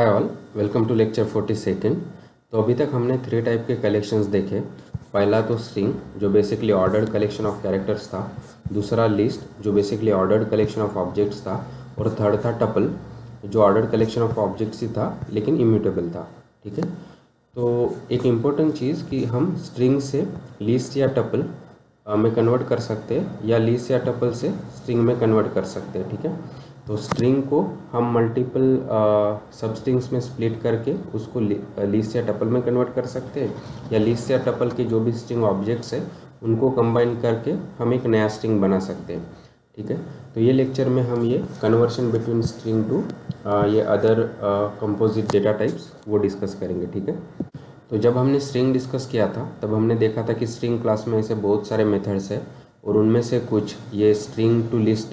Hi all, welcome to lecture 42। तो अभी तक हमने 3 टाइप के कलेक्शंस देखे। पहला तो स्ट्रिंग जो basically ordered collection of characters था, दूसरा लिस्ट जो basically ordered collection of objects था, और थर्ड था टपल जो ऑर्डर्ड कलेक्शन ऑफ ऑब्जेक्ट्स ही था लेकिन इम्यूटेबल था। ठीक है, तो एक इम्पोर्टेंट चीज़ कि हम स्ट्रिंग से लिस्ट या टपल में कन्वर्ट कर सकते हैं या लिस्ट या टपल से स्ट्रिंग में कन्वर्ट कर सकते हैं। ठीक है, तो स्ट्रिंग को हम मल्टीपल सब स्ट्रिंग्स में स्प्लिट करके उसको लिस्ट या टपल में कन्वर्ट कर सकते हैं, या लिस्ट या टपल के जो भी स्ट्रिंग ऑब्जेक्ट्स है उनको कंबाइन करके हम एक नया स्ट्रिंग बना सकते हैं। ठीक है, तो ये लेक्चर में हम ये कन्वर्शन बिटवीन स्ट्रिंग टू ये अदर कंपोजिट डेटा टाइप्स वो डिस्कस करेंगे। ठीक है, तो जब हमने स्ट्रिंग डिस्कस किया था तब हमने देखा था कि स्ट्रिंग क्लास में ऐसे बहुत सारे मेथड्स हैं, और उनमें से कुछ ये स्ट्रिंग टू लिस्ट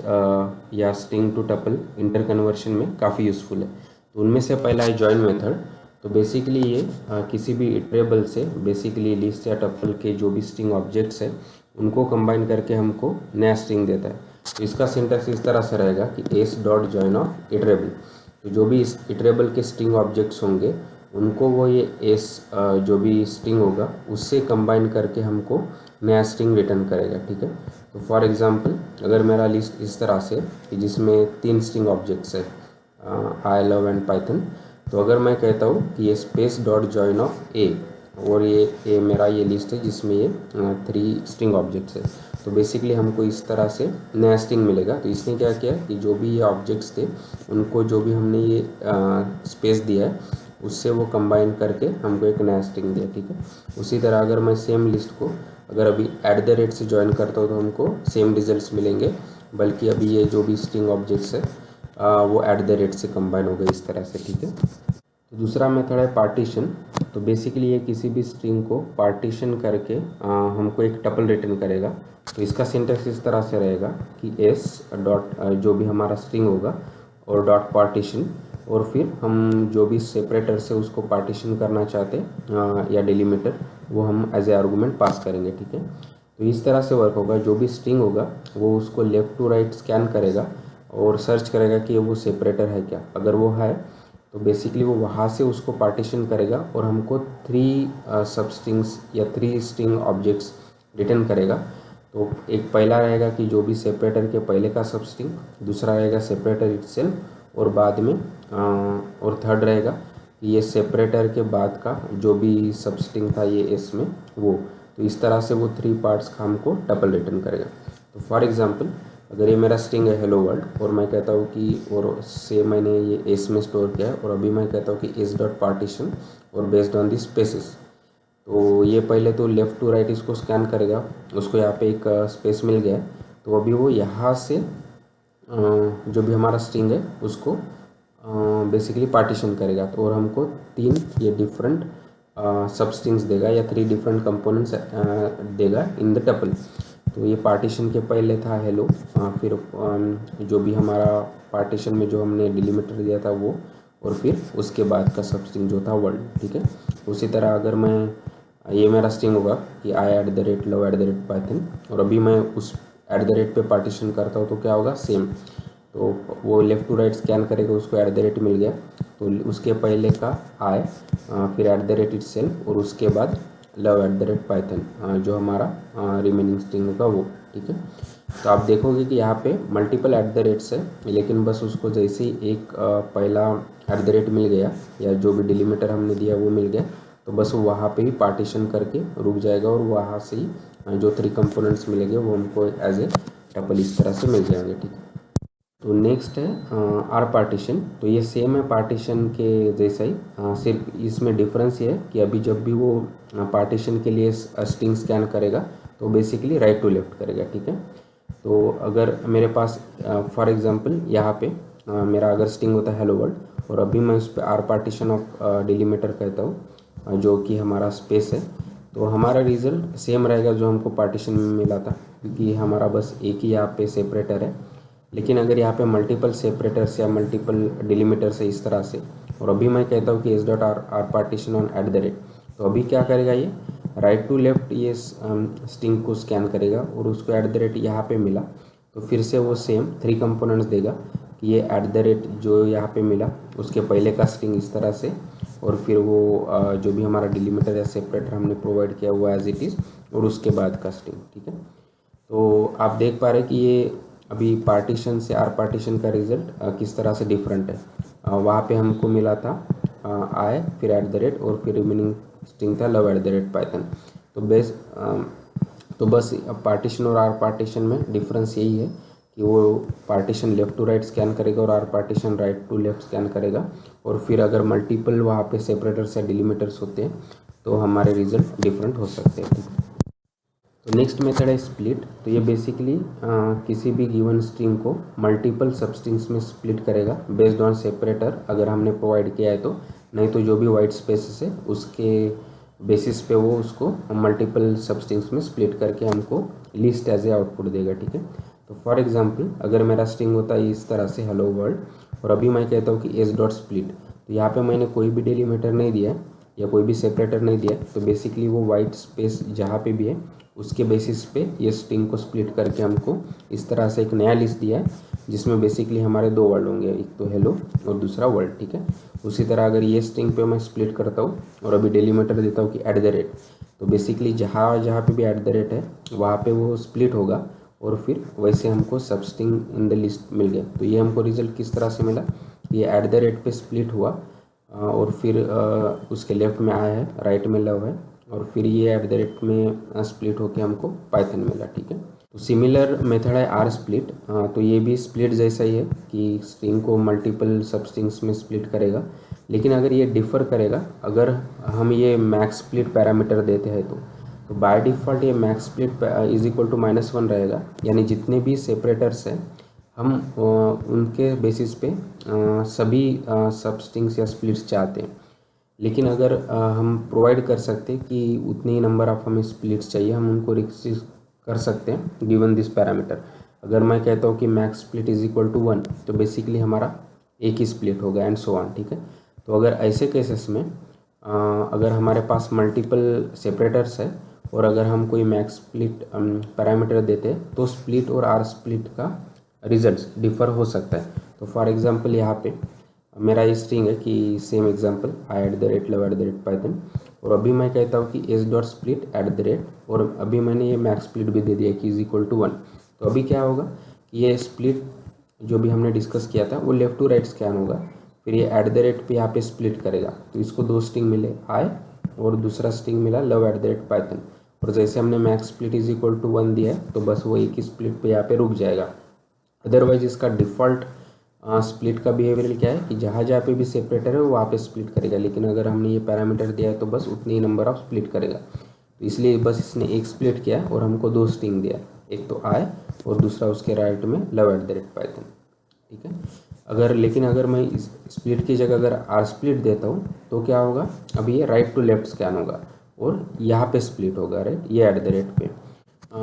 या string to tuple inter conversion में काफ़ी यूज़फुल है। तो उनमें से पहला है जॉइन मेथड। तो बेसिकली ये किसी भी इटरेबल से बेसिकली लिस्ट या टपल के जो भी स्ट्रिंग ऑब्जेक्ट्स है उनको कंबाइन करके हमको नया स्ट्रिंग देता है। तो इसका सिंटैक्स इस तरह से रहेगा कि S dot join of iterable. तो जो भी इस इटरेबल के स्ट्रिंग ऑब्जेक्ट्स होंगे उनको वो ये एस जो भी स्ट्रिंग होगा उससे कंबाइन करके हमको नया स्ट्रिंग रिटर्न करेगा। ठीक है, तो फॉर एग्जांपल अगर मेरा लिस्ट इस तरह से कि जिसमें 3 स्ट्रिंग ऑब्जेक्ट्स है आई लव एंड पाइथन, तो अगर मैं कहता हूँ कि ये स्पेस डॉट जॉइन ऑफ ए, और ये मेरा ये लिस्ट है जिसमें ये 3 स्ट्रिंग ऑब्जेक्ट्स है, तो बेसिकली हमको इस तरह से नया स्ट्रिंग मिलेगा। तो इसने क्या किया कि जो भी ये ऑब्जेक्ट्स थे उनको जो भी हमने ये स्पेस दिया है उससे वो कंबाइन करके हमको एक नया स्ट्रिंग दिया। ठीक है, उसी तरह अगर मैं सेम लिस्ट को अगर अभी @ से ज्वाइन करता हूँ तो हमको सेम रिजल्ट्स मिलेंगे, बल्कि अभी ये जो भी स्ट्रिंग ऑब्जेक्ट्स है वो @ से कंबाइन हो गए इस तरह से। ठीक है, तो दूसरा मेथड है पार्टीशन। तो बेसिकली ये किसी भी स्ट्रिंग को पार्टीशन करके हमको एक टपल रिटर्न करेगा। तो इसका सिंटैक्स इस तरह से रहेगा कि एस डॉट जो भी हमारा स्ट्रिंग होगा और डॉट पार्टीशन, और फिर हम जो भी सेपरेटर से उसको पार्टीशन करना चाहते या डिलीमीटर वो हम एज ए आर्गूमेंट पास करेंगे। ठीक है, तो इस तरह से वर्क होगा। जो भी स्ट्रिंग होगा वो उसको लेफ़्ट टू राइट स्कैन करेगा और सर्च करेगा कि वो सेपरेटर है क्या। अगर वो है तो बेसिकली वो वहाँ से उसको पार्टीशन करेगा और हमको 3 सब स्ट्रिंग्स या 3 स्ट्रिंग ऑब्जेक्ट्स रिटर्न करेगा। तो एक पहला रहेगा कि जो भी सेपरेटर के पहले का सब स्ट्रिंग, दूसरा रहेगा सेपरेटर इटसेल्फ, और बाद में और थर्ड रहेगा कि ये सेपरेटर के बाद का जो भी सब स्ट्रिंग था ये एस में वो। तो इस तरह से वो 3 पार्ट्स का हमको टपल रिटर्न करेगा। तो फॉर एग्जांपल अगर ये मेरा स्ट्रिंग है हेलो वर्ल्ड और मैं कहता हूँ कि और से मैंने ये एस में स्टोर किया है, और अभी मैं कहता हूँ कि एस डॉट पार्टीशन और बेस्ड ऑन दी स्पेसिस, तो ये पहले तो लेफ़्ट टू राइट इसको स्कैन करेगा, उसको यहाँ पे एक स्पेस मिल गया है, तो अभी वो यहाँ से जो भी हमारा स्ट्रिंग है उसको बेसिकली पार्टीशन करेगा। तो और हमको 3 ये डिफरेंट सब स्ट्रिंग्स देगा या 3 डिफरेंट कंपोनेंट्स देगा इन द टपल। तो ये पार्टीशन के पहले था हेलो, फिर जो भी हमारा पार्टीशन में जो हमने डिलीमीटर दिया था वो, और फिर उसके बाद का सब स्ट्रिंग जो था वर्ल्ड। ठीक है, उसी तरह अगर मैं ये मेरा स्ट्रिंग होगा कि आई @love @python, और अभी मैं उस @ पे पार्टीशन करता हूँ तो क्या होगा सेम। तो वो लेफ़्ट टू राइट स्कैन करेगा, उसको @ मिल गया, तो उसके पहले का आई, फिर @ इटसेल्फ, और उसके बाद love @python जो हमारा रिमेनिंग स्ट्रिंग होगा वो। ठीक है, तो आप देखोगे कि यहाँ पे मल्टीपल @ है, लेकिन बस उसको जैसे ही एक पहला @ मिल गया या जो भी डिलीमीटर हमने दिया वो मिल गया, तो बस वो वहाँ पे ही पार्टीशन करके रुक जाएगा, और वहाँ से ही जो 3 कंपोनेंट्स मिलेंगे वो हमको एज ए टपल इस तरह से मिल जाएंगे। ठीक है, तो नेक्स्ट है आर पार्टीशन। तो ये सेम है पार्टीशन के जैसा ही, सिर्फ इसमें डिफरेंस ये है कि अभी जब भी वो पार्टीशन के लिए स्ट्रिंग स्कैन करेगा तो बेसिकली राइट टू लेफ्ट करेगा। ठीक है, तो अगर मेरे पास फॉर एग्जांपल यहाँ पे मेरा अगर स्ट्रिंग होता है हेलो वर्ल्ड, और अभी मैं उस पर आर पार्टीशन ऑफ डिलीमीटर कहता हूँ जो कि हमारा स्पेस है, तो हमारा रिजल्ट सेम रहेगा जो हमको पार्टीशन में मिला था, क्योंकि हमारा बस एक ही यहाँ पे सेपरेटर है। लेकिन अगर यहाँ पे मल्टीपल सेपरेटर्स या मल्टीपल डिलीमीटर्स है इस तरह से, और अभी मैं कहता हूँ कि S dot are partition on @, तो अभी क्या करेगा ये राइट टू लेफ्ट ये स्ट्रिंग को स्कैन करेगा और उसको @ यहाँ पे मिला, तो फिर से वो सेम 3 कंपोनेंट्स देगा। कि ये @ जो यहाँ पे मिला उसके पहले का स्ट्रिंग इस तरह से, और फिर वो जो भी हमारा डिलीमीटर या सेपरेटर हमने प्रोवाइड किया हुआ एज इट इज़, और उसके बाद का स्ट्रिंग। ठीक है, तो आप देख पा रहे हैं कि ये अभी पार्टीशन से आर पार्टीशन का रिजल्ट किस तरह से डिफरेंट है। वहाँ पे हमको मिला था आई, फिर @ और फिर रिमेनिंग स्ट्रिंग था लव @python। तो बस पार्टीशन और आर पार्टीशन में डिफरेंस यही है कि वो partition left to right scan करेगा और R partition right to left scan करेगा, और फिर अगर मल्टीपल वहाँ पे सेपरेटर्स या डिलीमीटर्स होते हैं तो हमारे रिजल्ट डिफरेंट हो सकते हैं। तो नेक्स्ट मेथड है स्प्लिट। तो ये बेसिकली किसी भी गिवन स्ट्रिंग को मल्टीपल सब स्ट्रिंग्स में स्प्लिट करेगा बेस्ड ऑन सेपरेटर अगर हमने प्रोवाइड किया है तो, नहीं तो जो भी वाइट स्पेसेस है उसके बेसिस पे वो उसको मल्टीपल सब स्ट्रिंग्स में स्प्लिट करके हमको लिस्ट एज ए आउटपुट देगा। ठीक है, तो फॉर एग्जांपल अगर मेरा स्ट्रिंग होता है इस तरह से हेलो वर्ल्ड, और अभी मैं कहता हूँ कि s.split, तो यहाँ पे मैंने कोई भी डिलीमीटर नहीं दिया या कोई भी सेपरेटर नहीं दिया, तो बेसिकली वो वाइट स्पेस जहाँ पे भी है उसके बेसिस पे ये स्ट्रिंग को स्प्लिट करके हमको इस तरह से एक नया लिस्ट दिया है जिसमें बेसिकली हमारे दो वर्ड होंगे, एक तो हेलो और दूसरा वर्ल्ड। ठीक है, उसी तरह अगर ये स्ट्रिंग पे मैं स्प्लिट करता हूँ और अभी डिलीमीटर देता हूँ कि @ तो बेसिकली जहाँ जहाँ पे भी @ है वहाँ पे वो स्प्लिट होगा, और फिर वैसे हमको सब स्ट्रिंग इन द लिस्ट मिल गया। तो ये हमको रिजल्ट किस तरह से मिला, ये @ पे स्प्लिट हुआ और फिर उसके लेफ्ट में आया है, राइट में लव है, और फिर ये @ में स्प्लिट होके हमको पाइथन मिला। ठीक है, तो सिमिलर मेथड है आर स्प्लिट। तो ये भी स्प्लिट जैसा ही है कि स्ट्रिंग को मल्टीपल सब स्ट्रिंग्स में स्प्लिट करेगा, लेकिन अगर ये डिफ़र करेगा अगर हम ये मैक्स स्प्लिट पैरामीटर देते हैं तो बाय डिफ़ॉल्ट ये max split is equal to -1 रहेगा, यानी जितने भी सेपरेटर्स हैं हम उनके बेसिस पे सभी सब स्ट्रिंग्स या स्प्लिट्स चाहते हैं। लेकिन अगर हम प्रोवाइड कर सकते हैं कि उतने ही नंबर ऑफ हमें स्प्लिट्स चाहिए, हम उनको रिक्वेस्ट कर सकते हैं गिवन दिस पैरामीटर। अगर मैं कहता हूँ कि max split is equal to 1, तो बेसिकली हमारा एक ही स्प्लिट होगा एंड सो ऑन। ठीक है, तो अगर ऐसे केसेस में अगर हमारे पास मल्टीपल सेपरेटर्स है और अगर हम कोई मैक्स स्प्लिट पैरामीटर देते हैं तो स्प्लिट और आर स्प्लिट का रिजल्ट्स डिफ़र हो सकता है। तो फॉर एग्जांपल यहाँ पे मेरा ये स्ट्रिंग है कि सेम एग्जांपल i @ python, और अभी मैं कहता हूँ कि s.split और अभी मैंने ये मैक्स स्प्लिट भी दे दिया कि इज इक्वल टू 1। तो अभी क्या होगा कि ये स्प्लिट जो भी हमने डिस्कस किया था वो लेफ़्ट टू राइट स्कैन होगा, फिर ये @ पे यहाँ पे स्प्लिट करेगा, तो इसको दो स्ट्रिंग मिले i और दूसरा स्ट्रिंग मिला लव @ python, और जैसे हमने max split is equal to 1 दिया है तो बस वो एक ही स्प्लिट पे यहाँ पे रुक जाएगा। अदरवाइज इसका डिफ़ॉल्ट स्प्लिट का बिहेवियर क्या है कि जहाँ जहाँ पे भी सेपरेटर है वो वहाँ पे स्प्लिट करेगा, लेकिन अगर हमने ये पैरामीटर दिया है तो बस उतनी ही नंबर ऑफ स्प्लिट करेगा। तो इसलिए बस इसने एक स्प्लिट किया और हमको दो स्ट्रिंग दिया, एक तो आई और दूसरा उसके राइट में लव @ python। ठीक है, लेकिन अगर मैं इस स्प्लिट की जगह अगर आर स्प्लिट देता हूँ तो क्या होगा, अभी ये राइट टू लेफ्ट स्कैन होगा और यहाँ पे स्प्लिट होगा, राइट, ये @ पे,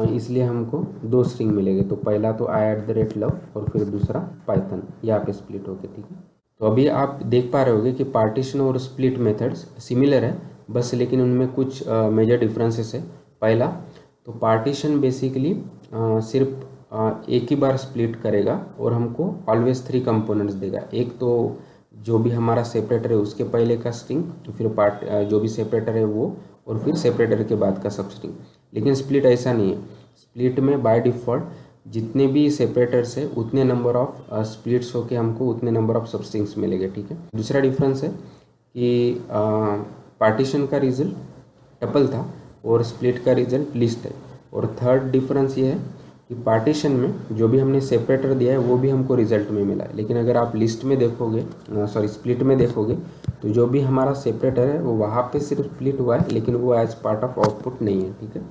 इसलिए हमको दो स्ट्रिंग मिलेंगे। तो पहला तो i @ love और फिर दूसरा पाइथन, यहाँ पे स्प्लिट होके। ठीक है, तो अभी आप देख पा रहे होगे कि पार्टीशन और स्प्लिट मेथड्स सिमिलर है बस, लेकिन उनमें कुछ मेजर डिफरेंसेस है। पहला तो पार्टीशन बेसिकली सिर्फ एक ही बार स्प्लिट करेगा और हमको ऑलवेज 3 कंपोनेंट्स देगा। एक तो जो भी हमारा सेपरेटर है उसके पहले का स्ट्रिंग, फिर जो भी सेपरेटर है वो, और फिर सेपरेटर के बाद का सब स्ट्रिंग। लेकिन स्प्लिट ऐसा नहीं है, स्प्लिट में बाय डिफ़ॉल्ट जितने भी सेपरेटर्स है उतने नंबर ऑफ स्प्लिट्स होके हमको उतने नंबर ऑफ सब स्ट्रिंग्स मिलेंगे। ठीक है, दूसरा डिफरेंस है कि पार्टीशन का रिजल्ट टपल था और स्प्लिट का रिजल्ट लिस्ट है। और थर्ड डिफरेंस ये है कि पार्टीशन में जो भी हमने सेपरेटर दिया है वो भी हमको रिजल्ट में मिला है, लेकिन अगर आप लिस्ट में देखोगे स्प्लिट में देखोगे तो जो भी हमारा सेपरेटर है वो वहाँ पे सिर्फ स्प्लिट हुआ है, लेकिन वो एज पार्ट ऑफ आउटपुट नहीं है। ठीक है,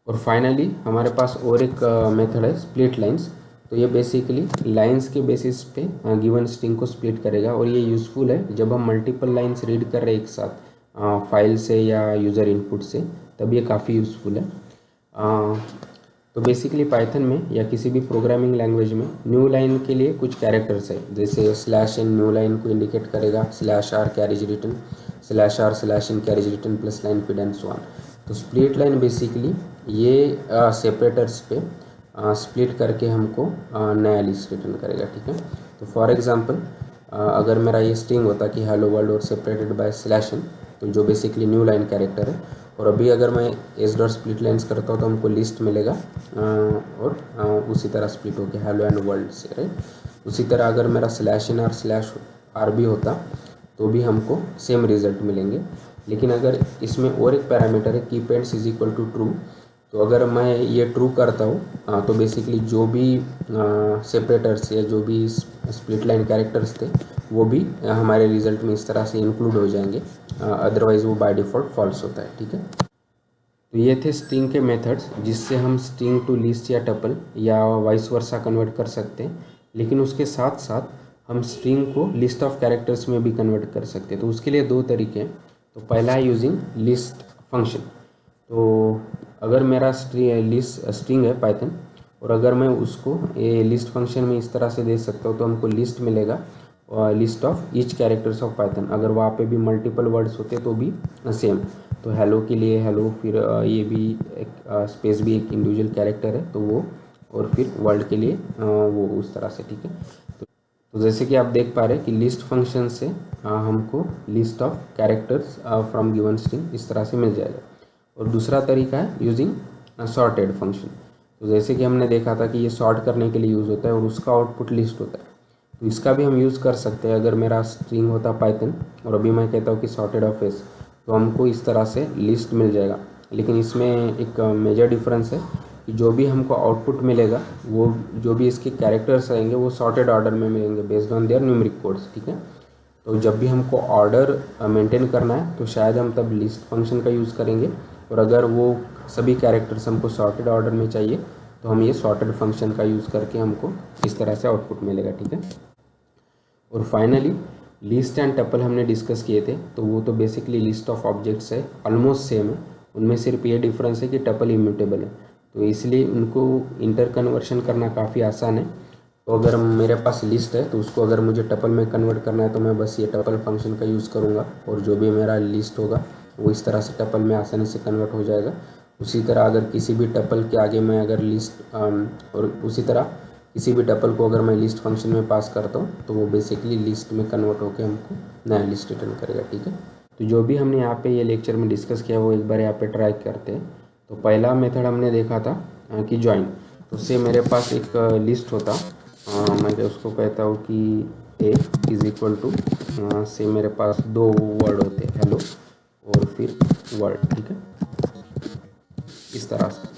और फाइनली हमारे पास और एक मेथड है स्प्लिट लाइंस। तो ये बेसिकली लाइंस के बेसिस पे गिवन स्ट्रिंग को स्प्लिट करेगा, और ये यूज़फुल है जब हम मल्टीपल लाइंस रीड कर रहे हैं एक साथ फाइल से या यूज़र इनपुट से, तब ये काफ़ी यूज़फुल है। तो बेसिकली पाइथन में या किसी भी प्रोग्रामिंग लैंग्वेज में न्यू लाइन के लिए कुछ कैरेक्टर्स है, जैसे /n न्यू लाइन को इंडिकेट करेगा, /r carriage return, /r/n carriage return plus line feed and so on. तो स्प्लिट लाइन बेसिकली ये सेपरेटर्स पे स्प्लिट करके हमको नया लिस्ट रिटर्न करेगा। ठीक है, तो फॉर एग्जांपल अगर मेरा ये स्ट्रिंग होता कि हेलो वर्ल्ड और सेपरेटेड बाय स्लैश एन, तो जो बेसिकली न्यू लाइन कैरेक्टर है, और अभी अगर मैं एस डॉट स्प्लिट लाइन्स करता हूँ तो हमको लिस्ट मिलेगा और उसी तरह स्प्लिट हो गया हेलो एंड वर्ल्ड से, राइट। उसी तरह अगर मेरा स्लैश इन और स्लैश आर भी होता तो भी हमको सेम रिजल्ट मिलेंगे। लेकिन अगर इसमें और एक पैरामीटर है keep ends is equal to true, तो अगर मैं ये ट्रू करता हूँ तो बेसिकली जो भी सेपरेटर्स या जो भी स्प्लिट लाइन कैरेक्टर्स थे वो भी हमारे रिजल्ट में इस तरह से इंक्लूड हो जाएंगे, अदरवाइज़ वो बाय डिफ़ॉल्ट फॉल्स होता है, ठीक है। तो ये थे स्ट्रिंग के मेथड्स जिससे हम स्ट्रिंग टू लिस्ट या टपल या वाइस वर्सा कन्वर्ट कर सकते हैं। लेकिन उसके साथ साथ हम स्ट्रिंग को लिस्ट ऑफ कैरेक्टर्स में भी कन्वर्ट कर सकते हैं। तो उसके लिए दो तरीके हैं। तो पहला है यूजिंग लिस्ट फंक्शन। तो अगर मेरा स्ट्रिंग है पाइथन और अगर मैं उसको ये लिस्ट फंक्शन में इस तरह से दे सकता हूँ तो हमको लिस्ट मिलेगा, list of each characters of Python. अगर वहाँ पे भी मल्टीपल वर्ड्स होते तो भी सेम। तो हेलो के लिए हेलो, फिर ये भी एक स्पेस भी एक इंडिविजुअल कैरेक्टर है तो वो, और फिर वर्ल्ड के लिए वो उस तरह से, ठीक है। तो जैसे कि आप देख पा रहे हैं कि लिस्ट फंक्शन से हमको list of characters from given string इस तरह से मिल जाएगा। और दूसरा तरीका है यूजिंग सॉर्टेड फंक्शन। तो जैसे कि हमने देखा था कि ये सॉर्ट करने के लिए यूज़ होता है और उसका आउटपुट लिस्ट होता है। तो इसका भी हम यूज़ कर सकते हैं। अगर मेरा स्ट्रिंग होता पाइथन और अभी मैं कहता हूँ कि सॉर्टेड ऑफ एस, तो हमको इस तरह से लिस्ट मिल जाएगा। लेकिन इसमें एक मेजर डिफरेंस है कि जो भी हमको आउटपुट मिलेगा वो जो भी इसके कैरेक्टर्स आएंगे वो सॉर्टेड ऑर्डर में मिलेंगे based on their numeric codes, ठीक है। तो जब भी हमको ऑर्डर मेंटेन करना है तो शायद हम तब लिस्ट फंक्शन का यूज़ करेंगे, और अगर वो सभी कैरेक्टर्स हमको सॉर्टेड ऑर्डर में चाहिए तो हम ये सॉर्टेड फंक्शन का यूज़ करके हमको इस तरह से आउटपुट मिलेगा, ठीक है। और फाइनली लिस्ट एंड टपल हमने डिस्कस किए थे, तो वो तो बेसिकली लिस्ट ऑफ ऑब्जेक्ट्स है, ऑलमोस्ट सेम है। उनमें सिर्फ ये डिफरेंस है कि टपल इम्यूटेबल है, तो इसलिए उनको इंटर कन्वर्शन करना काफ़ी आसान है। तो अगर मेरे पास लिस्ट है तो उसको अगर मुझे टपल में कन्वर्ट करना है तो मैं बस ये टपल फंक्शन का यूज़ करूँगा, और जो भी मेरा लिस्ट होगा वो इस तरह से टपल में आसानी से कन्वर्ट हो जाएगा। उसी तरह अगर किसी भी टपल के आगे मैं अगर लिस्ट और उसी तरह किसी भी टपल को अगर मैं लिस्ट फंक्शन में पास करता हूँ तो वो बेसिकली लिस्ट में कन्वर्ट होकर हमको नया लिस्ट रिटर्न करेगा, ठीक है। तो जो भी हमने यहाँ पे ये लेक्चर में डिस्कस किया वो एक बार यहाँ पे ट्राई करते हैं। तो पहला मेथड हमने देखा था कि ज्वाइन। तो उससे मेरे पास एक लिस्ट होता, मैं उसको कहता हूँ कि ए इज़ इक्वल टू से मेरे पास दो वर्ड होते हैं हेलो और फिर वर्ड, ठीक है, इस तरह से।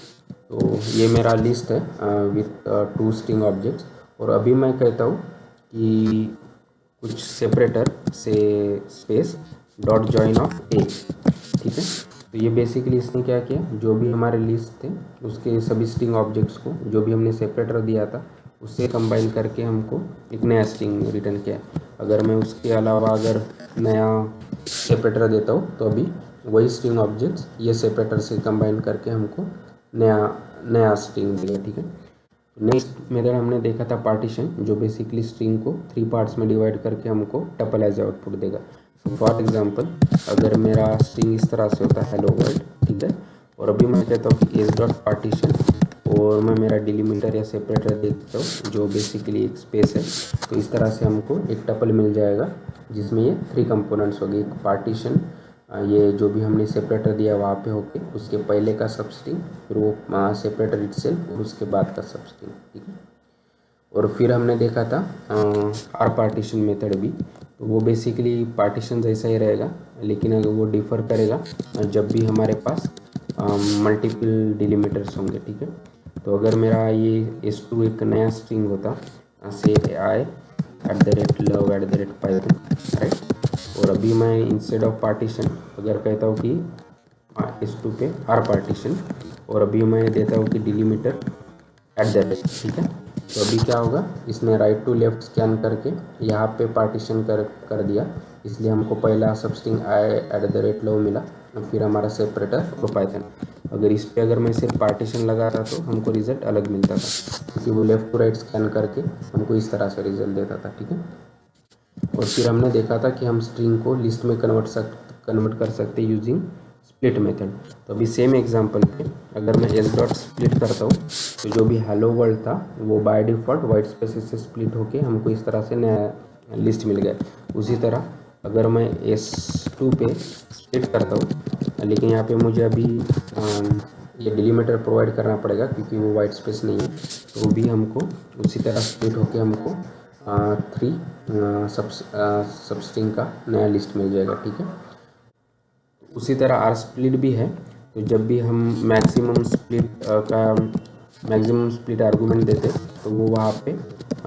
तो ये मेरा लिस्ट है विथ 2 स्ट्रिंग ऑब्जेक्ट्स। और अभी मैं कहता हूँ कि कुछ सेपरेटर से स्पेस डॉट जॉइन ऑफ ए, ठीक है। तो ये बेसिकली इसने क्या किया, जो भी हमारे लिस्ट थे उसके सभी स्ट्रिंग ऑब्जेक्ट्स को जो भी हमने सेपरेटर दिया था उससे कंबाइन करके हमको एक नया स्ट्रिंग रिटर्न किया। अगर मैं उसके अलावा अगर नया सेपरेटर देता हूँ तो अभी वही स्ट्रिंग ऑब्जेक्ट्स ये सेपरेटर से कंबाइन करके हमको नया स्ट्रिंग देगा, ठीक है। नेक्स्ट मेथड हमने देखा था पार्टीशन, जो बेसिकली स्ट्रिंग को 3 पार्ट्स में डिवाइड करके हमको टपल एज आउटपुट देगा। फॉर एग्जांपल अगर मेरा स्ट्रिंग इस तरह से होता है हेलो वर्ल्ड, ठीक है, और अभी मैं कहता हूँ कि एस डॉट पार्टीशन और मैं मेरा डिलीमीटर या सेपरेटर देता हूँ जो बेसिकली एक स्पेस है। तो इस तरह से हमको एक टपल मिल जाएगा जिसमें ये 3 कंपोनेंट्स हो गए, एक पार्टीशन, ये जो भी हमने सेपरेटर दिया वहाँ पे होके उसके पहले का सब स्ट्रिंग, फिर वो सेपरेटर इटसेल्फ और उसके बाद का सब स्ट्रिंग, ठीक है। और फिर हमने देखा था आर पार्टीशन मेथड भी, तो वो बेसिकली पार्टीशन जैसा ही रहेगा लेकिन अगर वो डिफ़र करेगा जब भी हमारे पास मल्टीपल डिलीमीटर्स होंगे, ठीक है। तो अगर मेरा ये S2 एक नया स्ट्रिंग होता से i@love@python, राइट। और अभी मैं इंस्टेड ऑफ पार्टीशन अगर कहता हूँ कि S2 पे आर पार्टीशन और अभी मैं देता हूँ कि डिलीमीटर @ ठीक है। तो अभी क्या होगा, इसने राइट टू लेफ्ट स्कैन करके यहाँ पे पार्टीशन कर दिया, इसलिए हमको पहला सब स्ट्रिंग i@love मिला और फिर हमारा सेपरेटर और पाइथन। अगर इस पे अगर मैं सिर्फ पार्टीशन लगाता तो हमको रिजल्ट अलग मिलता था क्योंकि वो लेफ़्ट टू राइट स्कैन करके हमको इस तरह से रिजल्ट देता था, ठीक है। और फिर हमने देखा था कि हम स्ट्रिंग को लिस्ट में कन्वर्ट कर सकते यूजिंग स्प्लिट मेथड। तो अभी सेम एग्जांपल पे अगर मैं एस डॉट स्प्लिट करता हूँ तो जो भी हेलो वर्ल्ड था वो बाय डिफ़ॉल्ट वाइट स्पेसेस से स्प्लिट होके हमको इस तरह से नया लिस्ट मिल गया। उसी तरह अगर मैं S2 पे स्प्लिट करता हूँ, लेकिन यहाँ पे मुझे अभी ये डिलीमीटर प्रोवाइड करना पड़ेगा क्योंकि वो वाइट स्पेस नहीं है, तो भी हमको उसी तरह स्प्लिट होके हमको 3 सबस्ट्रिंग का नया लिस्ट मिल जाएगा। ठीक है, उसी तरह आर स्प्लिट भी है। तो जब भी हम मैक्सिमम स्प्लिट आर्गूमेंट देते तो वो वहाँ पे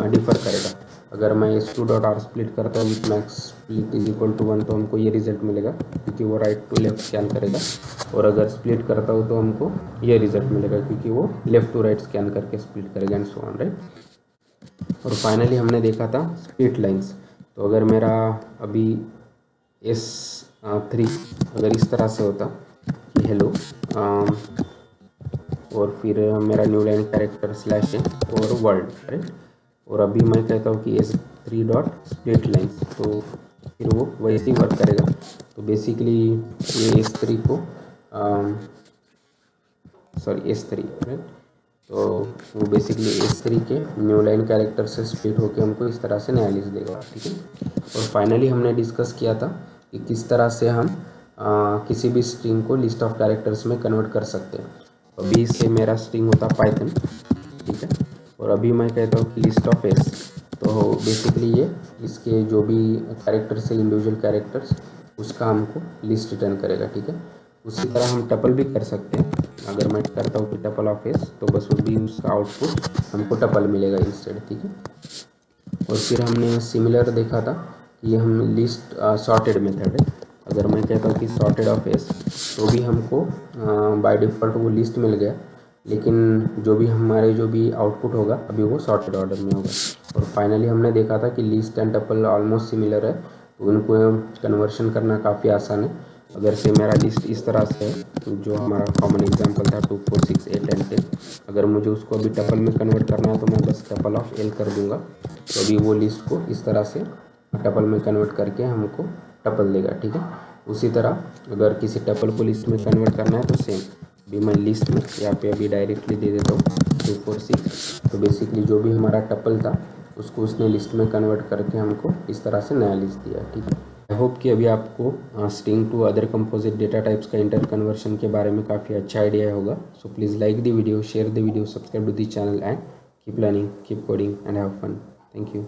डिफ़र करेगा। अगर मैं S2 डॉट आर स्प्लिट करता हूँ with max split is equal to 1 तो हमको ये रिजल्ट मिलेगा क्योंकि वो राइट टू लेफ्ट स्कैन करेगा, और अगर स्प्लिट करता हूँ तो हमको ये रिजल्ट मिलेगा क्योंकि वो लेफ्ट टू राइट स्कैन करके स्प्लिट करेगा एंड सो ऑन, राइट। और फाइनली हमने देखा था स्प्लिट लाइंस। तो अगर मेरा अभी S3 अगर इस तरह से होता कि हेलो और फिर मेरा न्यू लाइन कैरेक्टर स्लैश है और वर्ल्ड, राइट, और अभी मैं कहता हूँ कि S3 डॉट स्प्लिट लाइंस, तो फिर वो वैसे ही वर्क करेगा। तो बेसिकली ये S3 को S3, राइट, तो वो बेसिकली S3 के न्यू लाइन कैरेक्टर से स्प्लिट होके हमको इस तरह से नया लिस्ट देगा। ठीक है, और फाइनली हमने डिस्कस किया था कि किस तरह से हम किसी भी स्ट्रिंग को लिस्ट ऑफ कैरेक्टर्स में कन्वर्ट कर सकते हैं। अभी से मेरा स्ट्रिंग होता पाइथन, ठीक है, और अभी मैं कहता हूँ कि लिस्ट ऑफ S, तो बेसिकली ये इसके जो भी कैरेक्टर्स है इंडिविजुअल कैरेक्टर्स उसका हमको लिस्ट रिटर्न करेगा। ठीक है, उसी तरह हम टपल भी कर सकते हैं। अगर मैं करता हूँ कि टपल ऑफ S तो बस वो भी उसका आउटपुट हमको टपल मिलेगा इंस्टेड। ठीक है, और फिर हमने सिमिलर देखा था कि हम लिस्ट सॉर्टेड मेथड है। अगर मैं कहता हूँ कि सॉर्टेड ऑफ S तो भी हमको बाय डिफ़ॉल्ट वो लिस्ट मिल गया, लेकिन जो भी आउटपुट होगा अभी वो सॉर्टेड ऑर्डर में होगा। और फाइनली हमने देखा था कि list and tuple almost similar है, तो उनको कन्वर्शन करना काफ़ी आसान है। अगर से मेरा लिस्ट इस तरह से है जो हमारा कॉमन एग्जांपल था 2 4 6 8 एंड 10, अगर मुझे उसको अभी टपल में कन्वर्ट करना है तो मैं बस टपल ऑफ L कर दूंगा, तो अभी वो लिस्ट को इस तरह से टपल में कन्वर्ट करके हमको टपल देगा। ठीक है, उसी तरह अगर किसी टपल को लिस्ट में कन्वर्ट करना है तो सेम, अभी मैं लिस्ट में यहाँ पे अभी डायरेक्टली दे देता हूँ 2 4 6, तो बेसिकली जो भी हमारा टपल था उसको उसने लिस्ट में कन्वर्ट करके हमको इस तरह से नया लिस्ट दिया। ठीक है, आई होप कि अभी आपको string to other composite data types का इंटर कन्वर्शन के बारे में काफ़ी अच्छा आइडिया होगा। So please like the video, share the video, subscribe to the channel and keep learning, keep coding and have fun. Thank you.